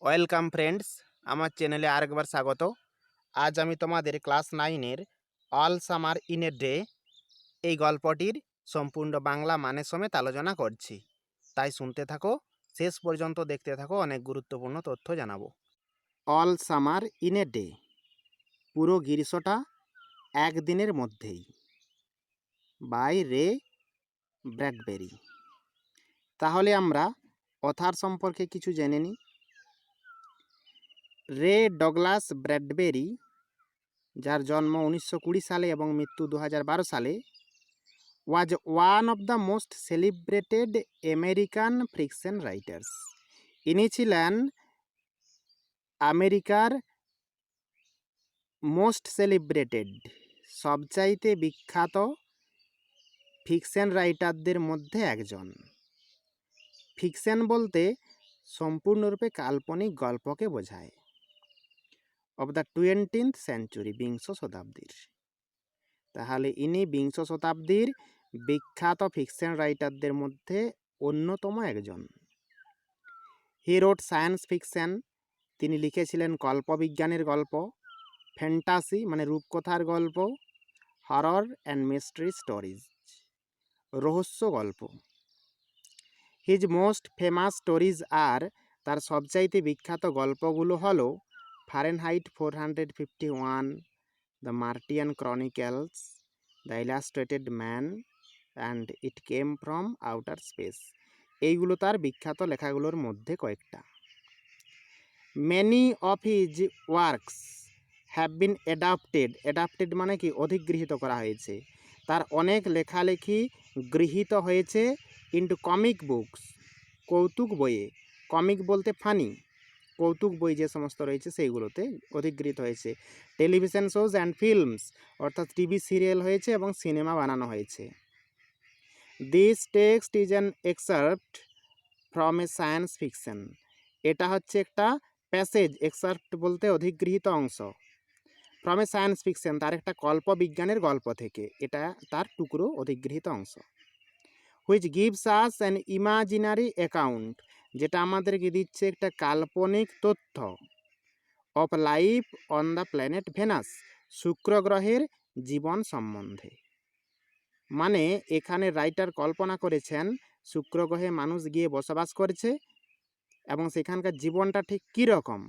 Welcome friends, আমার চ্যানেলে আরেকবার স্বাগত। আজ আমি তোমাদের ক্লাস 9-এর all summer in a day এই গল্পটির সম্পূর্ণ বাংলা মানে সমেত আলোচনা করছি। তাই শুনতে থাকো, শেষ পর্যন্ত দেখতে থাকো, অনেক গুরুত্বপূর্ণ তথ্য জানাবো। All summer in a day, পুরো গ্রীষ্মটা একদিনের মধ্যেই, বাই রে ব্র্যাডবেরি। তাহলে আমরা অথার সম্পর্কে কিছু জেনে নিই। রে ডগলাস ব্র্যাডবেরি, যার জন্ম 1920 সালে এবং মৃত্যু 2012 সালে, was one of the most celebrated American fiction writers. ইনি ছিলেন আমেরিকার মোস্ট সেলিব্রেটেড, সবচাইতে বিখ্যাত ফিকশন রাইটারদের মধ্যে একজন। ফিকশন বলতে সম্পূর্ণরূপে কাল্পনিক গল্পকে বোঝায়। অব দ্য 20th সেঞ্চুরি, বিংশ শতাব্দীর। তাহলে ইনি বিংশ শতাব্দীর বিখ্যাত ফিকশন রাইটারদের মধ্যে অন্যতম একজন। হি রোট সায়েন্স ফিকশন, তিনি লিখেছিলেন কল্পবিজ্ঞানের গল্প, ফ্যান্টাসি মানে রূপকথার গল্প, হরর অ্যান্ড মিস্ট্রি স্টোরিজ, রহস্য গল্প। His most famous stories are, তার সবচাইতে বিখ্যাত গল্পগুলো হলো Fahrenheit 451, the Martian Chronicles, the illustrated man and it came from outer space. এইগুলো তার বিখ্যাত লেখাগুলোর মধ্যে কয়েকটা। Many of his works have been adapted মানে কি অধিগৃহীত করা হয়েছে। তার অনেক লেখালেখি গৃহীত হয়েছে ইন্টু কমিক বুকস, কৌতুক বইয়ে। কমিক বলতে ফানি, কৌতুক বই যে সমস্ত রয়েছে সেইগুলোতে অধিগৃহীত হয়েছে। টেলিভিশন শোজ অ্যান্ড ফিল্মস, অর্থাৎ টিভি সিরিয়াল হয়েছে এবং সিনেমা বানানো হয়েছে। This text is an excerpt from a science fiction, এটা হচ্ছে একটা প্যাসেজ, এক্সার্প্ট বলতে অধিগৃহীত অংশ, ফ্রম এ সায়েন্স ফিকশন তার একটা কল্পবিজ্ঞানের গল্প থেকে, এটা তার টুকরো অধিগৃহীত অংশ। Which gives us an imaginary account, যেটা আমাদেরকে দিচ্ছে একটা কাল্পনিক তথ্য, of life on the planet Venus, শুক্র গ্রহের জীবন সম্বন্ধে। মানে এখানে রাইটার কল্পনা করেছেন শুক্র গ্রহে মানুষ গিয়ে বসবাস করেছে এবং সেখানকার জীবনটা ঠিক কীরকম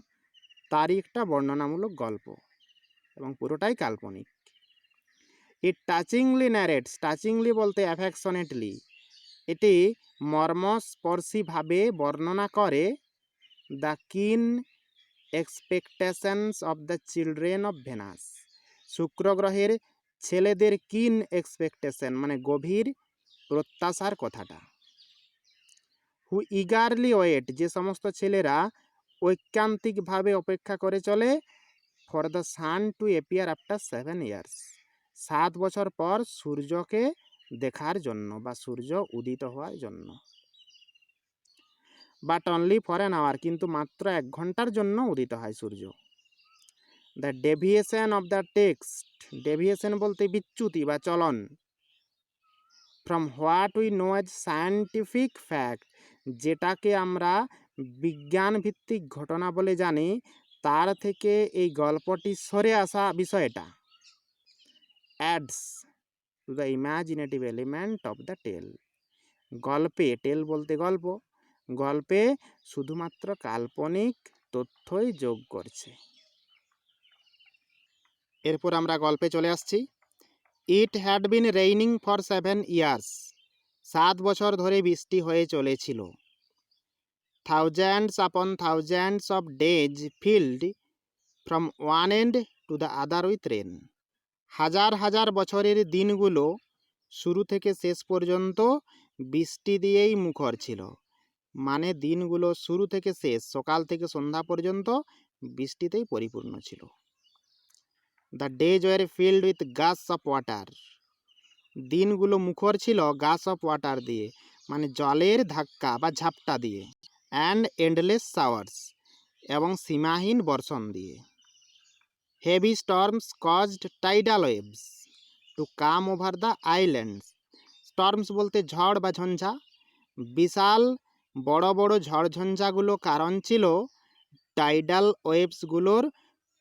তারই একটা বর্ণনামূলক গল্প এবং পুরোটাই কাল্পনিক। ইট টাচিংলি ন্যারেটস, টাচিংলি বলতে অ্যাফেকশনেটলি, এটি মর্মস্পর্শীভাবে বর্ণনা করে the king expectations of the children of venous, শুক্র গ্রহের ছেলেদের কিন এক্সপেকটেশন মানে গভীর প্রত্যাশার কথাটা। হু ইগারলি ওয়েট, যে সমস্ত ছেলেরা ঐকান্তিকভাবে অপেক্ষা করে চলে, for the sun to appear after 7 years, 7 বছর পর সূর্যকে দেখার জন্য বা সূর্য উদিত হওয়ার জন্য। But only for an hour, কিন্তু মাত্র 1 ঘন্টার জন্য উদিত হয় সূর্য। The deviation of the text, deviation বলতে বিচ্যুতি বা চলন, from what we know as scientific fact, যেটাকে আমরা বিজ্ঞান ভিত্তিক ঘটনা বলে জানি, তার থেকে এই গল্পটি সরে আসা বিষয়টা, adds to the imaginative element of the tale, গল্পে, টেল বলতে গল্প, গল্পে শুধুমাত্র কাল্পনিক তথ্যই যোগ করছে। এরপর আমরা গল্পে চলে আসছি। It had been raining for 7 years, 7 বছর ধরে বৃষ্টি হয়ে চলেছিল। Thousands upon thousands of days filled from one end to the other with rain, হাজার হাজার বছরের দিনগুলো শুরু থেকে শেষ পর্যন্ত বৃষ্টি দিয়েই মুখর ছিল। মানে দিনগুলো শুরু থেকে শেষ, সকাল থেকে সন্ধ্যা পর্যন্ত বৃষ্টিতেই পরিপূর্ণ ছিল। The days were filled with gush of water, দিনগুলো মুখর ছিল গাস অফ ওয়াটার দিয়ে, মানে জলের ধাক্কা বা ঝাপটা দিয়ে, অ্যান্ড এন্ডলেস শাওয়ার্স, এবং সীমাহীন বর্ষণ দিয়ে। Heavy storms caused tidal waves to come over the islands, storms বলতে ঝড় বা ঝঞ্ঝা, বিশাল বড় বড় ঝড়ঝঞ্ঝাগুলো কারণ ছিল টাইডাল ওয়েভসগুলোর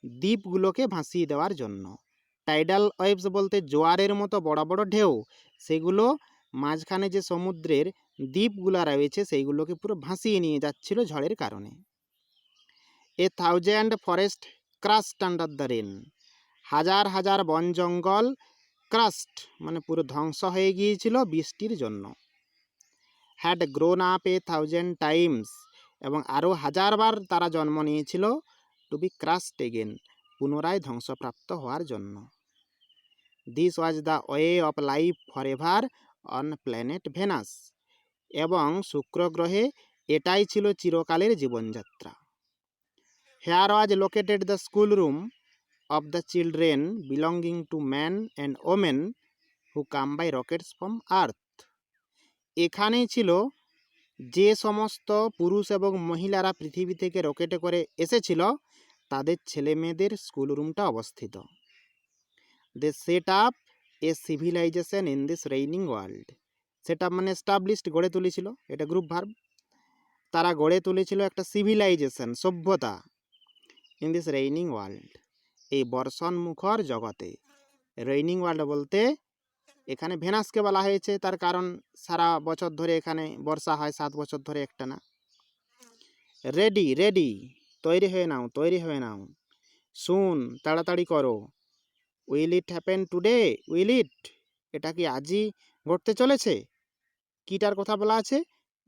দ্বীপগুলোকে ভাসিয়ে দেওয়ার জন্য। টাইডাল ওয়েভস বলতে জোয়ারের মতো বড় বড় ঢেউ, সেগুলো মাঝখানে যে সমুদ্রের দ্বীপগুলো রয়েছে সেইগুলোকে পুরো ভাসিয়ে নিয়ে যাচ্ছিল ঝড়ের কারণে। A thousand forests crushed under the rain, হাজার হাজার বন জঙ্গল ক্রাস্ট মানে পুরো ধ্বংস হয়ে গিয়েছিল বৃষ্টির জন্য। Had grown up a thousand Times, এবং আরও হাজারবার তারা জন্ম নিয়েছিল টু বি ক্রাস্ট এগেন, পুনরায় ধ্বংসপ্রাপ্ত হওয়ার জন্য। This was the way of life forever on planet Venus, এবং শুক্র গ্রহে এটাই ছিল চিরকালের জীবনযাত্রা। Here was located the school room of the children belonging to man and women who came by rockets from Earth. এখানেই ছিল যে সমস্ত পুরুষ এবং মহিলারা পৃথিবী থেকে রকেটে করে এসেছিল তাদের ছেলে মেয়েদের স্কুল রুমটা অবস্থিত। They set up a civilization in this raining world. Set up মানে এস্টাবলিশড, গড়ে তুলেছিল, এটা গ্রুপ ভার্ব। তারা গড়ে তুলেছিল একটা সিভিলাইজেশন, সভ্যতা, ইন দিস রেইনিং ওয়ার্ল্ড, এই বর্ষণ মুখর জগতে। রেইনিং ওয়ার্ল্ড বলতে এখানে ভেনাসকে বলা হয়েছে, তার কারণ সারা বছর ধরে এখানে বর্ষা হয়, 7 বছর ধরে একটা না। রেডি রেডি, তৈরি হয়ে নাও, তৈরি হয়ে নাও। শুন, তাড়াতাড়ি করো। Will it happen today, will it, এটা কি আজই ঘটতে চলেছে? কিটার কথা বলা আছে?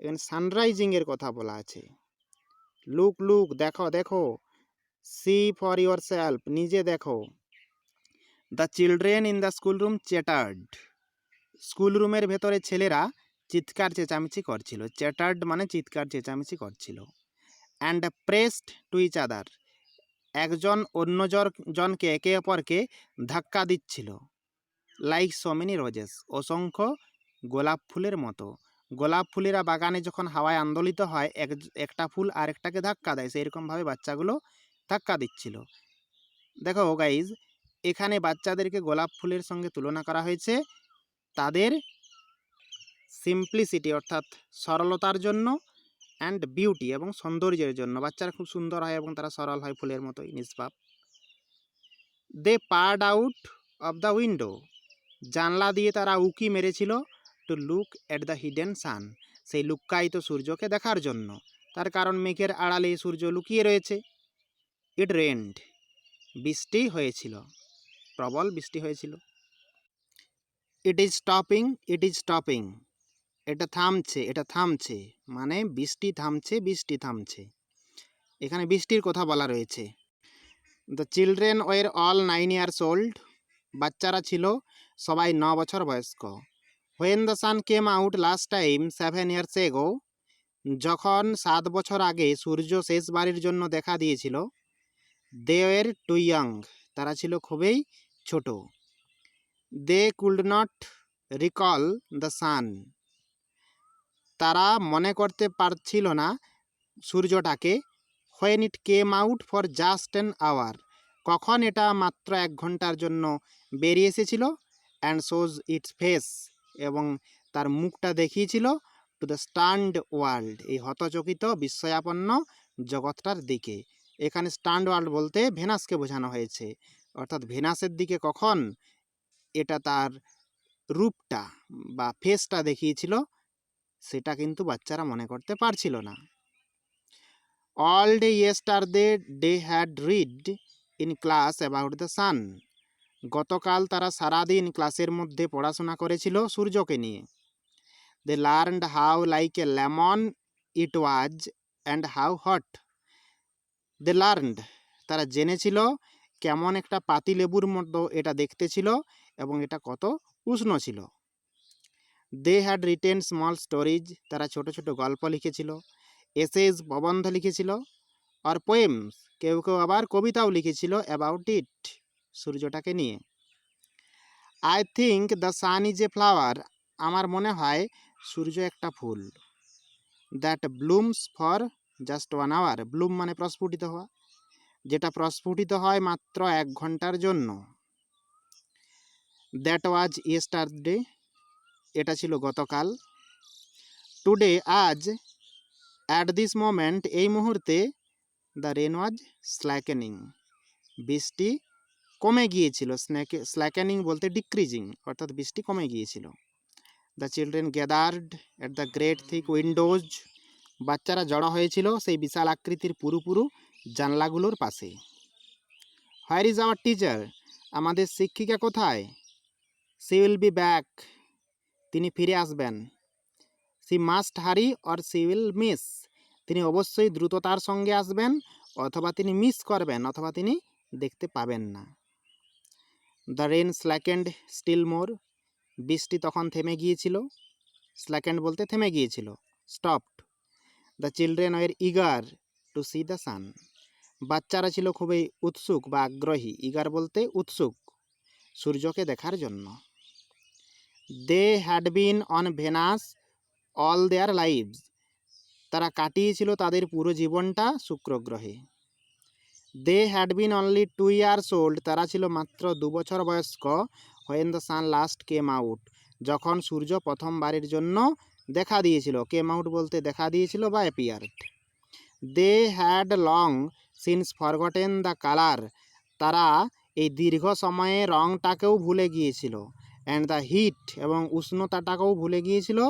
এখানে সানরাইজিংয়ের কথা বলা আছে। লুক লুক, দেখো দেখো। সি ফর ইয়োর সেলফ, নিজে দেখো। The children in the school room chartered, school রুমের ভেতরে ছেলেরা চিৎকার চেঁচামেচি করছিল। চ্যাটার্ড মানে চিৎকার চেঁচামেচি করছিল। And pressed to each other, একজন অন্য জনকে একে অপরকে ধাক্কা দিচ্ছিল। লাইক সো মেনি রোজেস, অসংখ্য গোলাপ ফুলের মতো। গোলাপ ফুলেরা বাগানে যখন হাওয়ায় আন্দোলিত হয়, একটা ফুল আরেকটাকে ধাক্কা দেয়, সেইরকমভাবে বাচ্চাগুলো ধাক্কা দিচ্ছিল। দেখো গাইজ, এখানে বাচ্চাদেরকে গোলাপ ফুলের সঙ্গে তুলনা করা হয়েছে তাদের সিম্পলিসিটি অর্থাৎ সরলতার জন্য, অ্যান্ড বিউটি এবং সৌন্দর্যের জন্য। বাচ্চারা খুব সুন্দর হয় এবং তারা সরল হয়, ফুলের মতোই নিষ্পাপ। They peered out of the window, জানলা দিয়ে তারা উকি মেরেছিল। To look at the hidden sun, সেই লুক্কায়িত সূর্যকে দেখার জন্য, তার কারণ মেঘের আড়ালে সূর্য লুকিয়ে রয়েছে। ইট রেন্ড, বৃষ্টি হয়েছিল, প্রবল বৃষ্টি হয়েছিল। It is stopping, it is stopping, এটা থামছে, এটা থামছে, মানে বৃষ্টি থামছে, বৃষ্টি থামছে। এখানে বৃষ্টির কথা বলা রয়েছে। The children were all 9 years old, বাচ্চারা ছিল সবাই 9 বছর বয়স্ক। When the San came out last time 7 years ago, যখন 7 বছর আগে সূর্য শেষবারের জন্য দেখা দিয়েছিল। দে ওয়ার টু ইয়াং, তারা ছিল খুবই ছোট। They could not recall the sun, তারা মনে করতে পারছিল না সূর্যটাকে। When it came out for just an hour, কখন এটা মাত্র 1 ঘন্টার জন্য বেরিয়ে এসেছিল। অ্যান্ড শোজ ইটস ফেস, এবং তার মুখটা দেখিয়েছিল টু দ্য স্টান্ড ওয়ার্ল্ড, এই হতচকিত বিস্ময়াপন্ন জগৎটার দিকে। এখানে স্টান্ড ওয়ার্ল্ড বলতে ভেনাসকে বোঝানো হয়েছে, অর্থাৎ ভেনাসের দিকে কখন এটা তার রূপটা বা ফেসটা দেখিয়েছিল সেটা কিন্তু বাচ্চারা মনে করতে পারছিল না। All day yesterday they had read in class about the sun, গতকাল তারা সারাদিন ক্লাসের মধ্যে পড়াশোনা করেছিল সূর্যকে নিয়ে। They learned how like a lemon it was and how hot, they learned, তারা জেনেছিল কেমন একটা পাতিলেবুর মতো এটা দেখতে ছিল এবং এটা কত উষ্ণ ছিল। They had written small stories, তারা ছোট ছোট গল্প লিখেছিল। এসেজ, প্রবন্ধ লিখেছিল। আর পোয়েমস, কেউ কেউ আবার কবিতাও লিখেছিল অ্যাবাউট ইট, সূর্যটাকে নিয়ে। I think the sun is a flower, আমার মনে হয় সূর্য একটা ফুল। That blooms for just 1 hour, bloom মানে প্রস্ফুটিত হওয়া, যেটা প্রস্ফুটিত হয় মাত্র 1 ঘন্টার জন্য। দ্যাট ওয়াজ ইয়েস্টারডে, এটা ছিল গতকাল। টুডে, আজ। অ্যাট দিস মোমেন্ট, এই মুহূর্তে। দ্য রেন ওয়াজ স্ল্যাকেনিং, বৃষ্টি কমে গিয়েছিল। স্ল্যাকেনিং বলতে ডিক্রিজিং, অর্থাৎ বৃষ্টি কমে গিয়েছিল। The children gathered at the great thick Windows, বাচ্চারা জড়ো হয়েছিল সেই বিশাল আকৃতির পুরু পুরু জানলাগুলোর পাশে। হোয়ার ইজ আওয়ার টিচার, আমাদের শিক্ষিকা কোথায়? সি উইল বি ব্যাক, তিনি ফিরে আসবেন। সি মাস্ট হারি অর সি উইল মিস, তিনি অবশ্যই দ্রুততার সঙ্গে আসবেন, অথবা তিনি মিস করবেন, অথবা তিনি দেখতে পাবেন না। দ্য রেন স্ল্যাকেন্ড স্টিল মোর, বৃষ্টি তখন থেমে গিয়েছিল। স্ল্যাকেন্ড বলতে থেমে গিয়েছিল, stopped. The children were eager to C the sun, বাচ্চারা ছিল খুবই উৎসুক বা আগ্রহী, ইগার বলতে উৎসুক, সূর্যকে দেখার জন্য। They had been on Venus all their lives, তারা কাটিয়েছিল তাদের পুরো জীবনটা শুক্র গ্রহে। They had been only 2 years old, তারা ছিল মাত্র 2 বছর বয়স্ক। When the sun last came out, যখন সূর্য প্রথমবারের জন্য দেখা দিয়েছিল। কেম আউট বলতে দেখা দিয়েছিল বা appeared. They had long since forgotten the colour, তারা এই দীর্ঘ সময়ে রঙটাকেও ভুলে গিয়েছিল। অ্যান্ড দ্য হিট, এবং উষ্ণতাটাকেও ভুলে গিয়েছিল।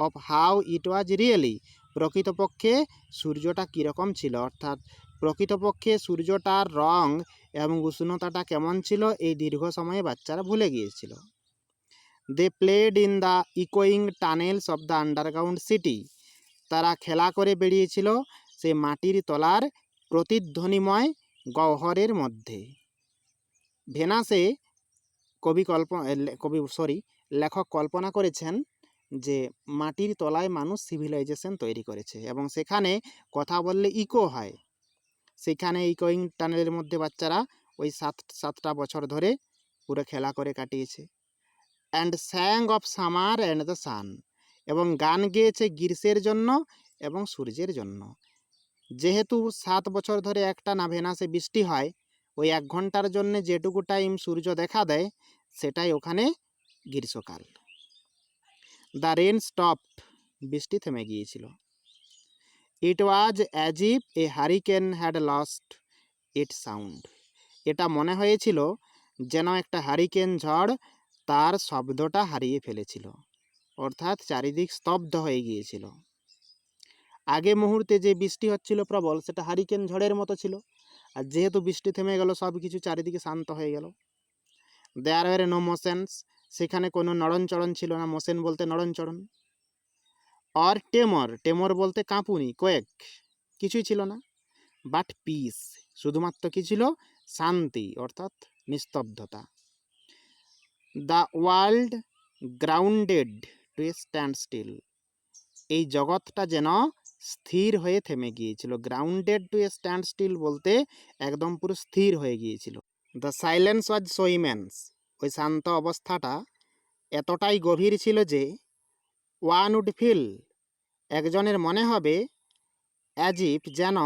Of how it was really, প্রকৃতপক্ষে সূর্যটা কীরকম ছিল, অর্থাৎ প্রকৃতপক্ষে সূর্যটার রং এবং উষ্ণতাটা কেমন ছিল এই দীর্ঘ সময়ে বাচ্চারা ভুলে গিয়েছিল। দে প্লেড ইন দ্য ইকোয়িং tunnels of the underground city, তারা খেলা করে বেরিয়েছিল সেই মাটির তলার প্রতিধ্বনিময় গহ্বরের মধ্যে। ভেনাসে লেখক কল্পনা করেছেন যে মাটির তলায় মানুষ সিভিলাইজেশন তৈরি করেছে এবং সেখানে কথা বললে ইকো হয়। সেখানে ইকোয়িং টানেলের মধ্যে বাচ্চারা ওই 7টা বছর ধরে পুরো খেলা করে কাটিয়েছে। And স্যাং of summer and the sun, এবং গান গেয়েছে গ্রীষ্মের জন্য এবং সূর্যের জন্য। যেহেতু 7 বছর ধরে একটা না ভেনাসে বৃষ্টি হয়, ওই 1 ঘন্টার জন্য যেটুকু টাইম সূর্য দেখা দেয় সেটাই ওখানে গ্রীষ্মকাল। দ্য রেন স্টপড, বৃষ্টি থেমে গিয়েছিল। It was as if a hurricane had lost it sound, এটা মনে হয়েছিল যেন একটা হারিকেন ঝড় তার শব্দটা হারিয়ে ফেলেছিল, অর্থাৎ চারিদিক স্তব্ধ হয়ে গিয়েছিল। আগে মুহূর্তে যে বৃষ্টি হচ্ছিল প্রবল, সেটা হারিকেন ঝড়ের মতো ছিল, আর যেহেতু বৃষ্টি থেমে গেল সব কিছু চারিদিকে শান্ত হয়ে গেল। দেয়ার ওয়ার নো মোশনস, সেখানে কোনো নড়নচড়ন ছিল না। মোশন বলতে নড়নচড়ন। অর টেমর, টেমর বলতে কাঁপুনি, কোয়েক, কিছুই ছিল না। বাট পিস, শুধুমাত্র কি ছিল? শান্তি, অর্থাৎ নিস্তব্ধতা। The world grounded to a standstill, এই জগৎটা যেন স্থির হয়ে থেমে গিয়েছিল। Grounded to a standstill বলতে একদম পুরো স্থির হয়ে গিয়েছিল। The silence was so immense, ওই শান্ত অবস্থাটা এতটাই গভীর ছিল যে ওয়ান উড ফিল, একজনের মনে হবে, অ্যাজ ইফ, যেন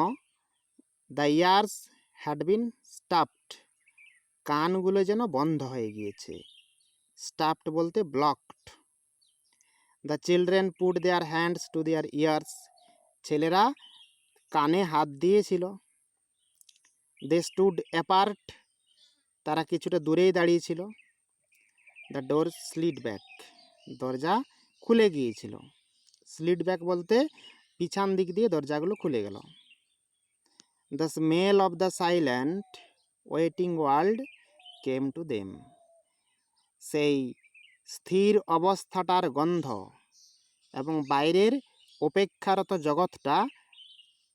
the ears had been stuffed, কানগুলো যেন বন্ধ হয়ে গিয়েছে। স্টাফড বলতে blocked. The children put their hands to their ears, ছেলেরা কানে হাত দিয়েছিল। দে স্টুড অ্যাপার্ট, তারা কিছুটা দূরেই দাঁড়িয়েছিল। দ্য ডোর স্লিড ব্যাক, দরজা খুলে গিয়েছিল। স্লিড ব্যাক বলতে পিছন দিক দিয়ে দরজাগুলো খুলে গেল। The smell of the silent waiting world came to them, সেই স্থির অবস্থাটার গন্ধ এবং বাইরের অপেক্ষারত জগৎটা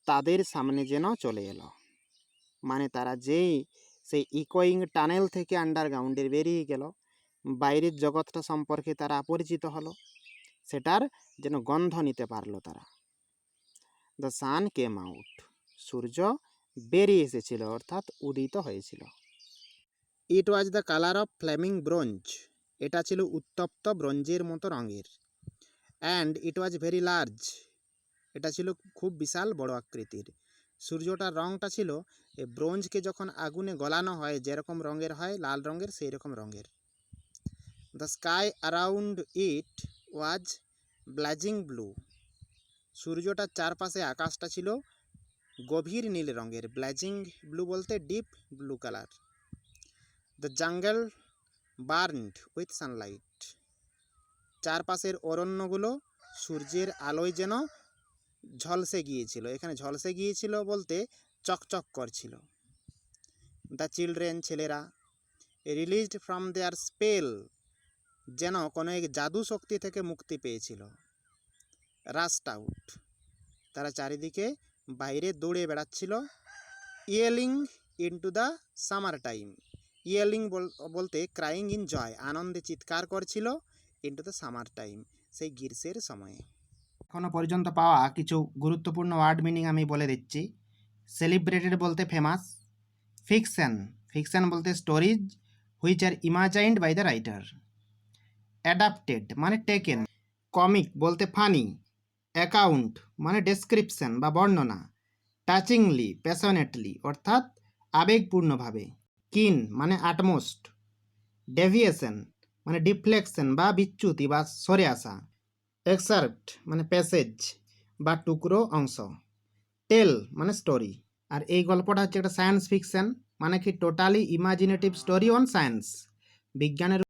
তাদের সামনে যেন চলে এলো। মানে তারা যেই সেই ইকোয়িং টানেল থেকে আন্ডারগ্রাউন্ডের বেরিয়ে গেল, বাইরের জগৎটা সম্পর্কে তারা পরিচিত হলো, সেটার যেন গন্ধ নিতে পারলো তারা। দ্য সান কেম আউট, সূর্য বেরিয়ে এসেছিল, অর্থাৎ উদিত হয়েছিল। It was the colour of flaming bronze, এটা ছিল উত্তপ্ত ব্রোঞ্জের মতো রঙের। And it was very large, এটা ছিল খুব বিশাল বড় আকৃতির। সূর্যটার রঙটা ছিল এই ব্রোঞ্জকে যখন আগুনে গলানো হয় যেরকম রঙের হয়, লাল রঙের, সেই রকম রঙের। The sky around it was blazing blue, সূর্যটার চারপাশে আকাশটা ছিল গভীর নীল রঙের, ব্লেজিং ব্লু বলতে deep blue colour. The jungle burned with sunlight, চারপাশের অরণ্যগুলো সূর্যের আলোয় যেন ঝলসে গিয়েছিল। এখানে ঝলসে গিয়েছিল বলতে চকচক করছিল। দ্য চিলড্রেন, ছেলেরা, রিলিজড ফ্রম দেয়ার স্পেল, যেন কোনো এক জাদু শক্তি থেকে মুক্তি পেয়েছিল। রাস্ট আউট, তারা চারিদিকে বাইরে দৌড়ে বেড়াচ্ছিল। Yelling into the summer time, yelling বলতে ক্রাইং ইন জয়, আনন্দে চিৎকার করছিল। ইনটু দ্য সামার টাইম, সেই গ্রীষ্মের সময়ে। এখনো পর্যন্ত পাওয়া কিছু গুরুত্বপূর্ণ ওয়ার্ড মিনিং আমি বলে দিচ্ছি। সেলিব্রেটেড বলতে ফেমাস। ফিকশন, ফিকশন বলতে stories which are imagined by the writer. Adapted মানে টেকেন। কমিক বলতে ফানি। অ্যাকাউন্ট মানে ডেসক্রিপশন বা বর্ণনা। টাচিংলি, প্যাশনেটলি অর্থাৎ আবেগপূর্ণভাবে। কিন মানে আটমোস্ট। ডেভিয়েশন মানে ডিফ্লেকশন বা বিচ্যুতি বা সরে আসা। এক্সার্ট মানে প্যাসেজ বা টুকরো অংশ। টেল মানে স্টোরি। আর এই গল্পটা হচ্ছে একটা সায়েন্স ফিকশন, মানে কি totally imaginative story on science, বিজ্ঞানের